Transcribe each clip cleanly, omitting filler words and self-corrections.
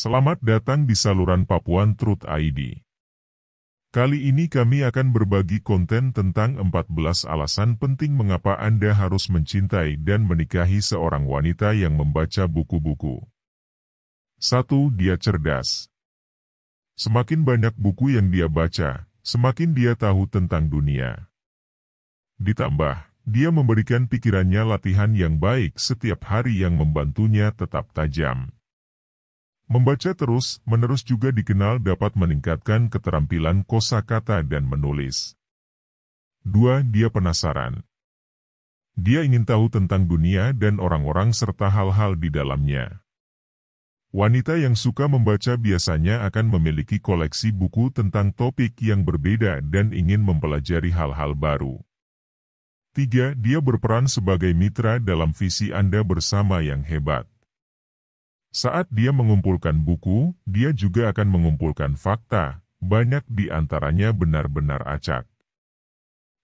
Selamat datang di saluran Papuan Truth ID. Kali ini kami akan berbagi konten tentang 14 alasan penting mengapa Anda harus mencintai dan menikahi seorang wanita yang membaca buku-buku. 1. Dia cerdas. Semakin banyak buku yang dia baca, semakin dia tahu tentang dunia. Ditambah, dia memberikan pikirannya latihan yang baik setiap hari yang membantunya tetap tajam. Membaca terus-menerus juga dikenal dapat meningkatkan keterampilan kosakata dan menulis. 2. Dia penasaran. Dia ingin tahu tentang dunia dan orang-orang serta hal-hal di dalamnya. Wanita yang suka membaca biasanya akan memiliki koleksi buku tentang topik yang berbeda dan ingin mempelajari hal-hal baru. 3. Dia berperan sebagai mitra dalam visi Anda bersama yang hebat. Saat dia mengumpulkan buku, dia juga akan mengumpulkan fakta, banyak di antaranya benar-benar acak.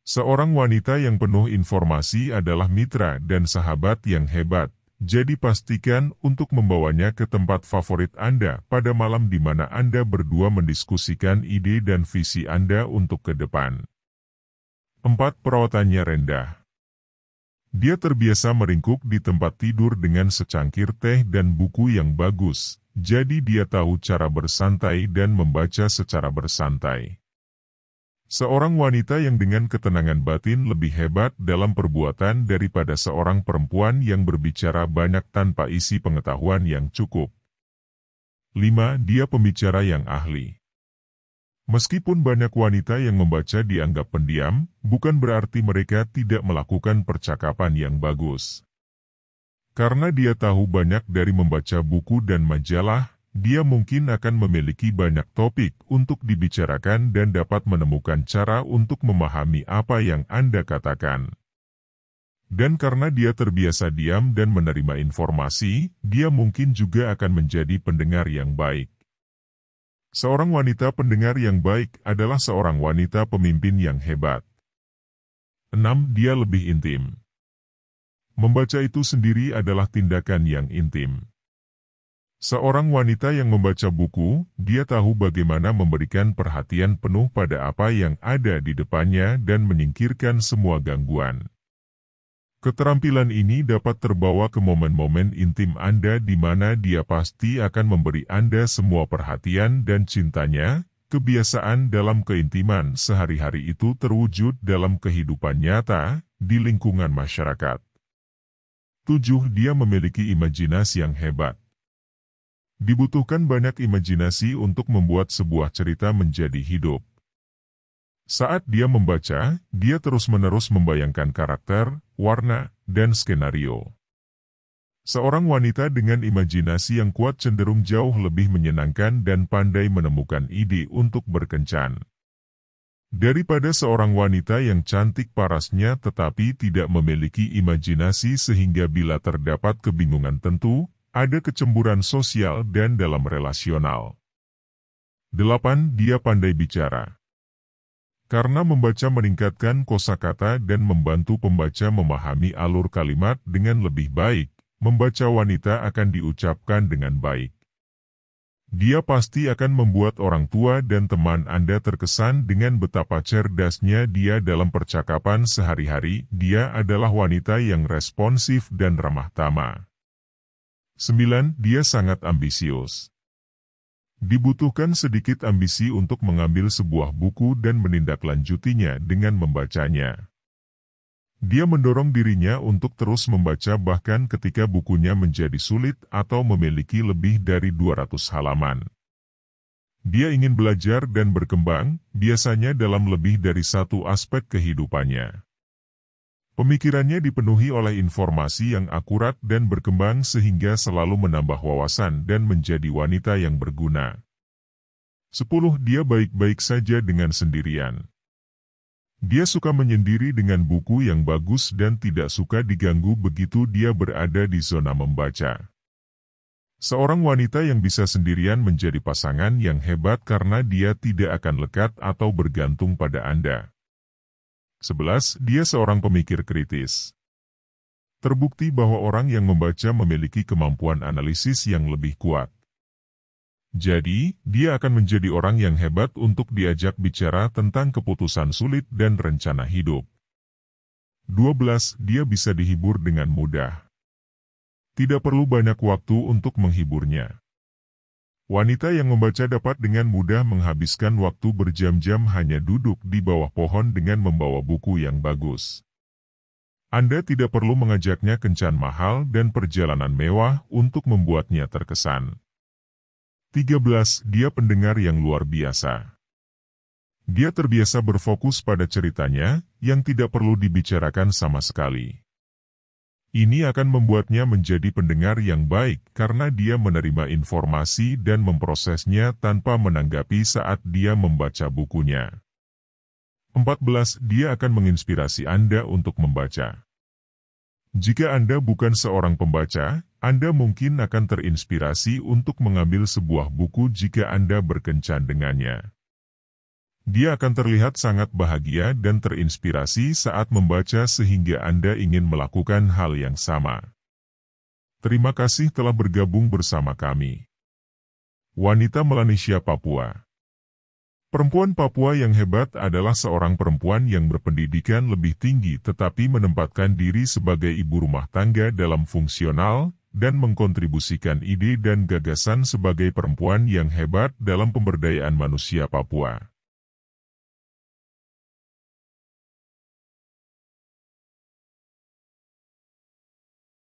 Seorang wanita yang penuh informasi adalah mitra dan sahabat yang hebat, jadi pastikan untuk membawanya ke tempat favorit Anda pada malam di mana Anda berdua mendiskusikan ide dan visi Anda untuk ke depan. 4. Perawatannya rendah. Dia terbiasa meringkuk di tempat tidur dengan secangkir teh dan buku yang bagus, jadi dia tahu cara bersantai dan membaca secara bersantai. Seorang wanita yang dengan ketenangan batin lebih hebat dalam perbuatan daripada seorang perempuan yang berbicara banyak tanpa isi pengetahuan yang cukup. 5. Dia pembicara yang ahli. Meskipun banyak wanita yang membaca dianggap pendiam, bukan berarti mereka tidak melakukan percakapan yang bagus. Karena dia tahu banyak dari membaca buku dan majalah, dia mungkin akan memiliki banyak topik untuk dibicarakan dan dapat menemukan cara untuk memahami apa yang Anda katakan. Dan karena dia terbiasa diam dan menerima informasi, dia mungkin juga akan menjadi pendengar yang baik. Seorang wanita pendengar yang baik adalah seorang wanita pemimpin yang hebat. 6. Dia lebih intim. Membaca itu sendiri adalah tindakan yang intim. Seorang wanita yang membaca buku, dia tahu bagaimana memberikan perhatian penuh pada apa yang ada di depannya dan menyingkirkan semua gangguan. Keterampilan ini dapat terbawa ke momen-momen intim Anda di mana dia pasti akan memberi Anda semua perhatian dan cintanya. Kebiasaan dalam keintiman sehari-hari itu terwujud dalam kehidupan nyata, di lingkungan masyarakat. 7. Dia memiliki imajinasi yang hebat. Dibutuhkan banyak imajinasi untuk membuat sebuah cerita menjadi hidup. Saat dia membaca, dia terus-menerus membayangkan karakter, warna, dan skenario. Seorang wanita dengan imajinasi yang kuat cenderung jauh lebih menyenangkan dan pandai menemukan ide untuk berkencan. Daripada seorang wanita yang cantik parasnya tetapi tidak memiliki imajinasi sehingga bila terdapat kebingungan tentu, ada kecemburuan sosial dan dalam relasional. 8. Dia pandai bicara. Karena membaca meningkatkan kosakata dan membantu pembaca memahami alur kalimat dengan lebih baik, membaca wanita akan diucapkan dengan baik. Dia pasti akan membuat orang tua dan teman Anda terkesan dengan betapa cerdasnya dia dalam percakapan sehari-hari. Dia adalah wanita yang responsif dan ramah tamah. 9. Dia sangat ambisius. Dibutuhkan sedikit ambisi untuk mengambil sebuah buku dan menindaklanjutinya dengan membacanya. Dia mendorong dirinya untuk terus membaca bahkan ketika bukunya menjadi sulit atau memiliki lebih dari 200 halaman. Dia ingin belajar dan berkembang, biasanya dalam lebih dari satu aspek kehidupannya. Pemikirannya dipenuhi oleh informasi yang akurat dan berkembang sehingga selalu menambah wawasan dan menjadi wanita yang berguna. 10. Dia baik-baik saja dengan sendirian. Dia suka menyendiri dengan buku yang bagus dan tidak suka diganggu begitu dia berada di zona membaca. Seorang wanita yang bisa sendirian menjadi pasangan yang hebat karena dia tidak akan lekat atau bergantung pada Anda. 11. Dia seorang pemikir kritis. Terbukti bahwa orang yang membaca memiliki kemampuan analisis yang lebih kuat. Jadi, dia akan menjadi orang yang hebat untuk diajak bicara tentang keputusan sulit dan rencana hidup. 12. Dia bisa dihibur dengan mudah. Tidak perlu banyak waktu untuk menghiburnya. Wanita yang membaca dapat dengan mudah menghabiskan waktu berjam-jam hanya duduk di bawah pohon dengan membawa buku yang bagus. Anda tidak perlu mengajaknya kencan mahal dan perjalanan mewah untuk membuatnya terkesan. 13. Dia pendengar yang luar biasa. Dia terbiasa berfokus pada ceritanya, yang tidak perlu dibicarakan sama sekali. Ini akan membuatnya menjadi pendengar yang baik karena dia menerima informasi dan memprosesnya tanpa menanggapi saat dia membaca bukunya. 14. Dia akan menginspirasi Anda untuk membaca. Jika Anda bukan seorang pembaca, Anda mungkin akan terinspirasi untuk mengambil sebuah buku jika Anda berkencan dengannya. Dia akan terlihat sangat bahagia dan terinspirasi saat membaca sehingga Anda ingin melakukan hal yang sama. Terima kasih telah bergabung bersama kami. Wanita Melanesia Papua. Perempuan Papua yang hebat adalah seorang perempuan yang berpendidikan lebih tinggi tetapi menempatkan diri sebagai ibu rumah tangga dalam fungsional, dan mengkontribusikan ide dan gagasan sebagai perempuan yang hebat dalam pemberdayaan manusia Papua.